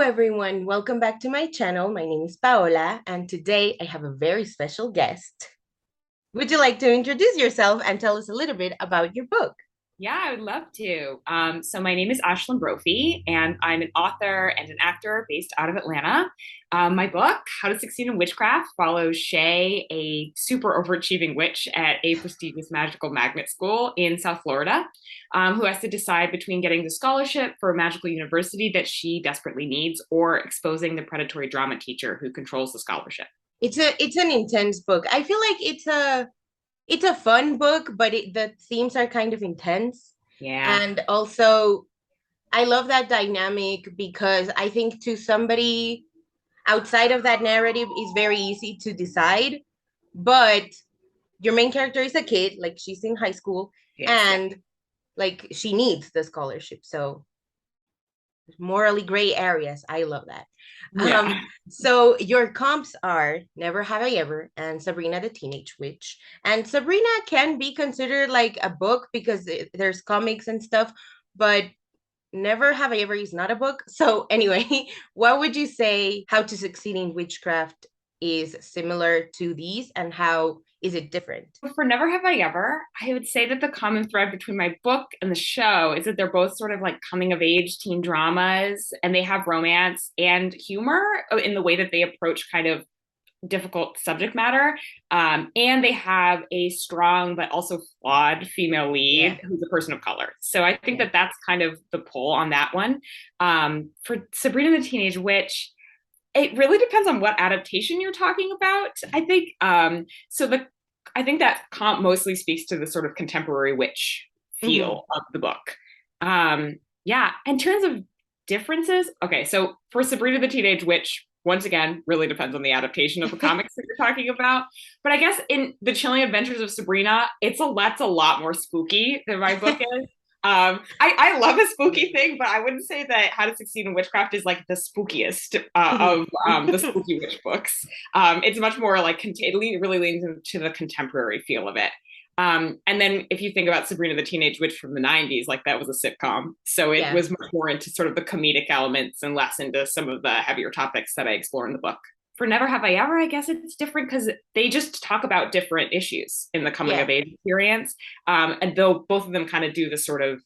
everyone, welcome back to my channel. My name is Paola, and today I have a very special guest. Would you like to introduce yourself and tell us a little bit about your book? Yeah, I would love to. So my name is Aislinn Brophy, and I'm an author and an actor based out of Atlanta. My book, How to Succeed in Witchcraft, follows Shay, a super overachieving witch at a prestigious magical magnet school in South Florida, who has to decide between getting the scholarship for a magical university that she desperately needs or exposing the predatory drama teacher who controls the scholarship. It's an intense book. I feel like it's a fun book, but the themes are kind of intense. Yeah. And also, I love that dynamic because I think to somebody outside of that narrative is very easy to decide, but your main character is a kid, like she's in high school, Yes. Yeah. and like she needs the scholarship. So morally gray areas. I love that. Yeah. So your comps are Never Have I Ever and Sabrina the Teenage Witch. And Sabrina can be considered like a book because there's comics and stuff, but Never Have I Ever is not a book. So anyway, what would you say How to Succeed in Witchcraft is similar to these and how is it different? For Never Have I Ever, I would say that the common thread between my book and the show is that they're both sort of like coming of age teen dramas, and they have romance and humor in the way that they approach kind of difficult subject matter. And they have a strong but also flawed female Yeah. lead who's a person of color. So I think Yeah. that that's kind of the pull on that one. For Sabrina the Teenage Witch, it really depends on what adaptation you're talking about. I think I think that comp mostly speaks to the sort of contemporary witch Mm-hmm. feel of the book. Yeah, in terms of differences, okay, so for Sabrina the Teenage Witch, once again, really depends on the adaptation of the comics that you're talking about. But I guess in The Chilling Adventures of Sabrina, that's a lot more spooky than my book is. I love a spooky thing, but I wouldn't say that How to Succeed in Witchcraft is like the spookiest of the spooky witch books. It's much more like it really leans into the contemporary feel of it. And then if you think about Sabrina the Teenage Witch from the 90s, like that was a sitcom. So it Yeah. was much more into sort of the comedic elements and less into some of the heavier topics that I explore in the book. For Never Have I Ever, I guess it's different because they just talk about different issues in the coming Yeah. of age experience. And though both of them kind of do the sort of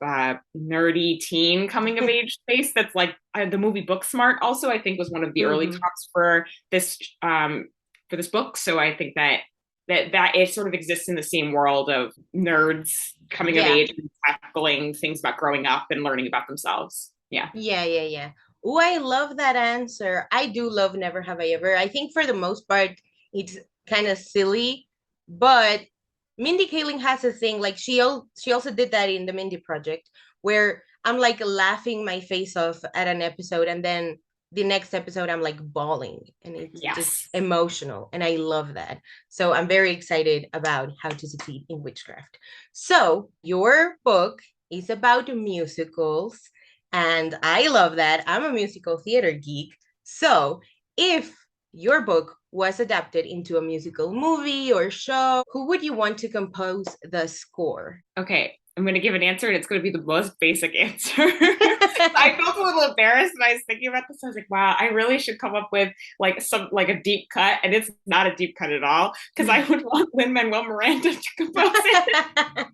nerdy teen coming of age space, that's like the movie Booksmart also, I think, was one of the early Mm-hmm. comps for this book. So I think that it sort of exists in the same world of nerds coming of Yeah. age and tackling things about growing up and learning about themselves. Yeah. Yeah, yeah, yeah. Oh, I love that answer. I do love Never Have I Ever. I think for the most part, it's kind of silly, but Mindy Kaling has a thing like she also did that in the Mindy Project, where I'm like laughing my face off at an episode, and then the next episode I'm like bawling, and it's just Yes. emotional, and I love that. So I'm very excited about How to Succeed in Witchcraft. So your book is about musicals and I love that. I'm a musical theater geek. So, if your book was adapted into a musical movie or show, who would you want to compose the score? Okay, I'm going to give an answer, and it's going to be the most basic answer. I felt a little embarrassed when I was thinking about this. I was like, wow, I really should come up with like a deep cut, and it's not a deep cut at all because I would want Lin Manuel Miranda to compose it.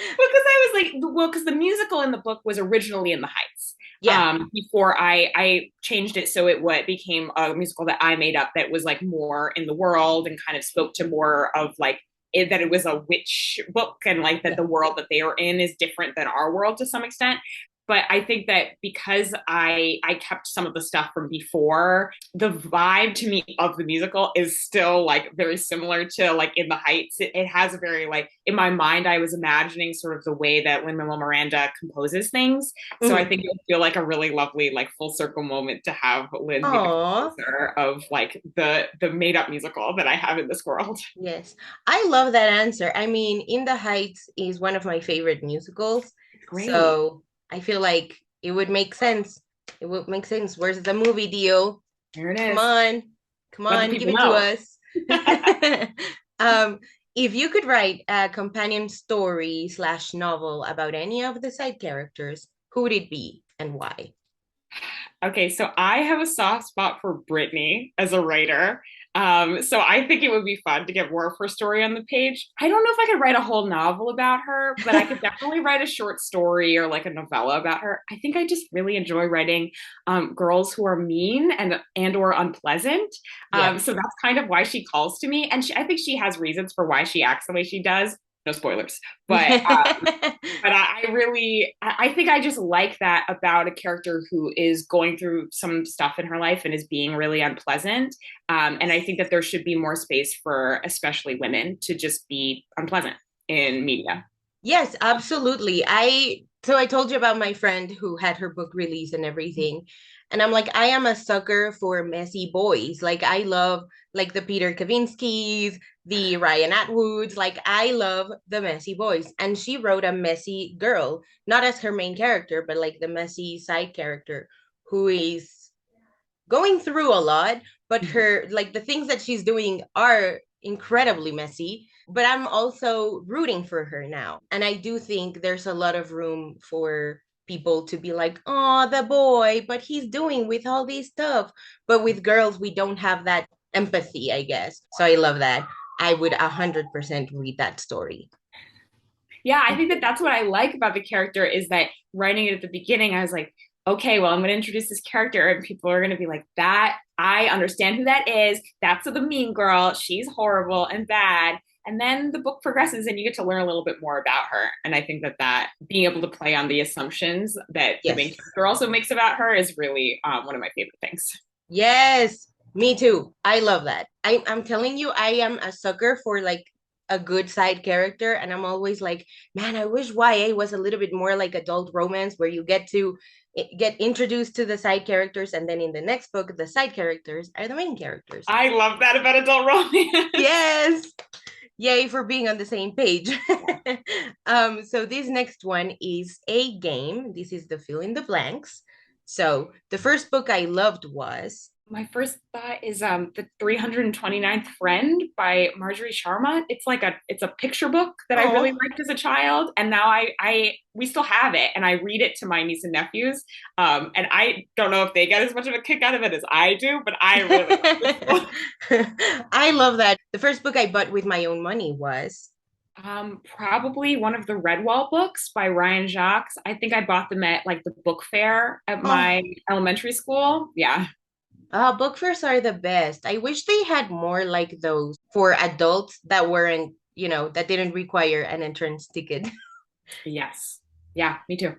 Because I was like, well, because the musical in the book was originally in the Heights. Yeah. Before I changed it so it became a musical that I made up that was like more in the world and kind of spoke to more of like that it was a witch book and like that Yeah. the world that they are in is different than our world to some extent. But I think that because I kept some of the stuff from before, the vibe to me of the musical is still like very similar to like In the Heights. It has a very like in my mind I was imagining sort of the way that Lin Manuel Miranda composes things. So I Mm-hmm. think it would feel like a really lovely like full circle moment to have Lin be the Aw. composer of like the made up musical that I have in this world. Yes. I love that answer. I mean, In the Heights is one of my favorite musicals. Great. So I feel like it would make sense. It would make sense. Where's the movie deal? There it Come is. on. Come Let the on, give people it to know. us. um, if you could write a companion story slash novel about any of the side characters, who would it be and why? Okay, so I have a soft spot for Brittany as a writer. So I think it would be fun to get more of her story on the page. I don't know if I could write a whole novel about her, but I could definitely write a short story or like a novella about her. I think I just really enjoy writing girls who are mean and or unpleasant. Yep. So that's kind of why she calls to me, and I think she has reasons for why she acts the way she does. No spoilers, but I really, I think I just like that about a character who is going through some stuff in her life and is being really unpleasant. And I think that there should be more space for especially women to just be unpleasant in media. Yes, absolutely. I told you about my friend who had her book release and everything. And I'm like, I am a sucker for messy boys. Like I love like the Peter Kavinskis, the Ryan Atwoods. Like I love the messy boys. And she wrote a messy girl, not as her main character, but like the messy side character who is going through a lot, but her like the things that she's doing are incredibly messy. But I'm also rooting for her now. And I do think there's a lot of room for people to be like, oh, the boy, but he's doing with all this stuff. But with girls, we don't have that empathy, I guess. So I love that. I would 100% read that story. Yeah, I think that that's what I like about the character is that writing it at the beginning, I was like, okay, well, I'm going to introduce this character, and people are going to be like, that, I understand who that is. That's the mean girl. She's horrible and bad. And then the book progresses, and you get to learn a little bit more about her. And I think that being able to play on the assumptions that the main Yes. character also makes about her is really one of my favorite things. Yes, me too. I love that. I'm telling you, I am a sucker for like a good side character. And I'm always like, man, I wish YA was a little bit more like adult romance where you get to get introduced to the side characters. And then in the next book, the side characters are the main characters. I love that about adult romance. Yes. Yay for being on the same page. So this next one is a game. This is the fill in the blanks. So the first book I loved was My first thought is the 329th Friend by Marjorie Sharma. It's a picture book that I really Oh, liked as a child, and now I we still have it, and I read it to my niece and nephews. And I don't know if they get as much of a kick out of it as I do, but I really love this book. I love that. The first book I bought with my own money was Probably one of the Redwall books by Ryan Jacques. I think I bought them at like the book fair at my oh, elementary school. Yeah. book fairs are the best. I wish they had more like those for adults that weren't, that didn't require an entrance ticket. Yes. Yeah, me too.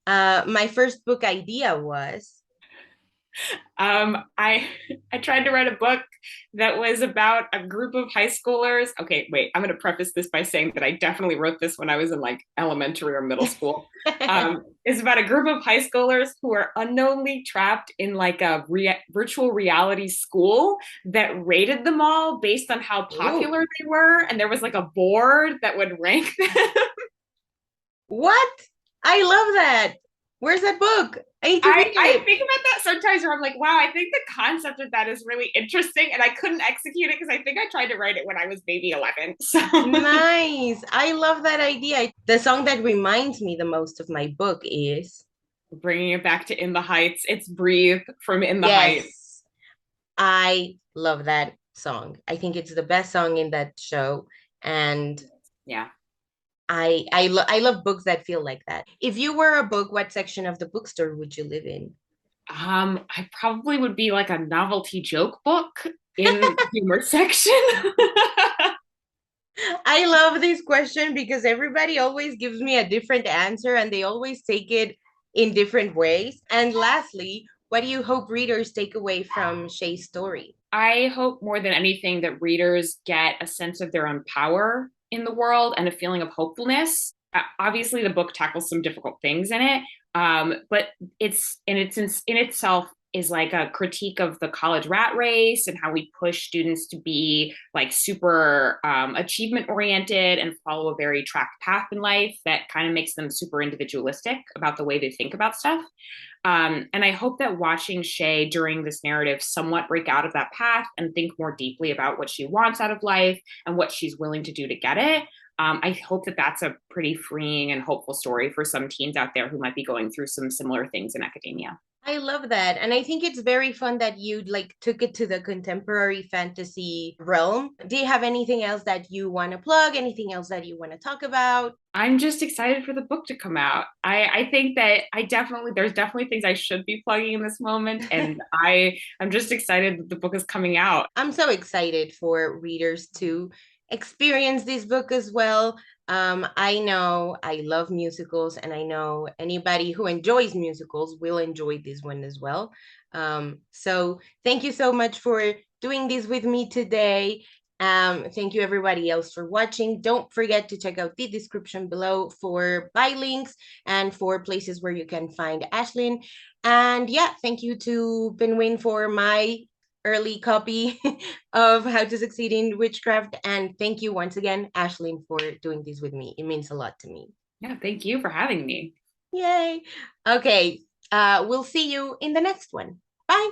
My first book idea was I I tried to write a book that was about a group of high schoolers. Okay, wait, I'm going to preface this by saying that I definitely wrote this when I was in like elementary or middle school. It's about a group of high schoolers who are unknowingly trapped in like a virtual reality school that rated them all based on how Ooh, popular they were, and there was like a board that would rank them. what? I love that. Where's that book? I need to read I it. think about that sometimes where I'm like, wow, I think the concept of that is really interesting. And I couldn't execute it because I think I tried to write it when I was maybe 11. So Nice. I love that idea. The song that reminds me the most of my book is bringing it back to In the Heights, it's Breathe from In the Heights. yes. I love that song. I think it's the best song in that show. And Yeah. I love books that feel like that. If you were a book, what section of the bookstore would you live in? I probably would be like a novelty joke book in the humor section. I love this question because everybody always gives me a different answer and they always take it in different ways. And lastly, what do you hope readers take away from Shay's story? I hope more than anything that readers get a sense of their own power in the world and a feeling of hopefulness. Obviously, the book tackles some difficult things in it, but in itself is like a critique of the college rat race and how we push students to be like super achievement oriented and follow a very tracked path in life that kind of makes them super individualistic about the way they think about stuff. And I hope that watching Shay during this narrative somewhat break out of that path and think more deeply about what she wants out of life and what she's willing to do to get it. I hope that that's a pretty freeing and hopeful story for some teens out there who might be going through some similar things in academia. I love that. And I think it's very fun that you like took it to the contemporary fantasy realm. Do you have anything else that you want to plug? Anything else that you want to talk about? I'm just excited for the book to come out. I think that there's definitely things I should be plugging in this moment, and I'm just excited that the book is coming out. I'm so excited for readers to experience this book as well. I know I love musicals, and I know anybody who enjoys musicals will enjoy this one as well. So thank you so much for doing this with me today. Thank you everybody else for watching. Don't forget to check out the description below for buy links and for places where you can find Aislinn. And yeah, thank you to Binwin for my early copy of How to Succeed in Witchcraft. And thank you once again, Aislinn, for doing this with me. It means a lot to me. Yeah, thank you for having me. Yay. Okay. We'll see you in the next one. Bye.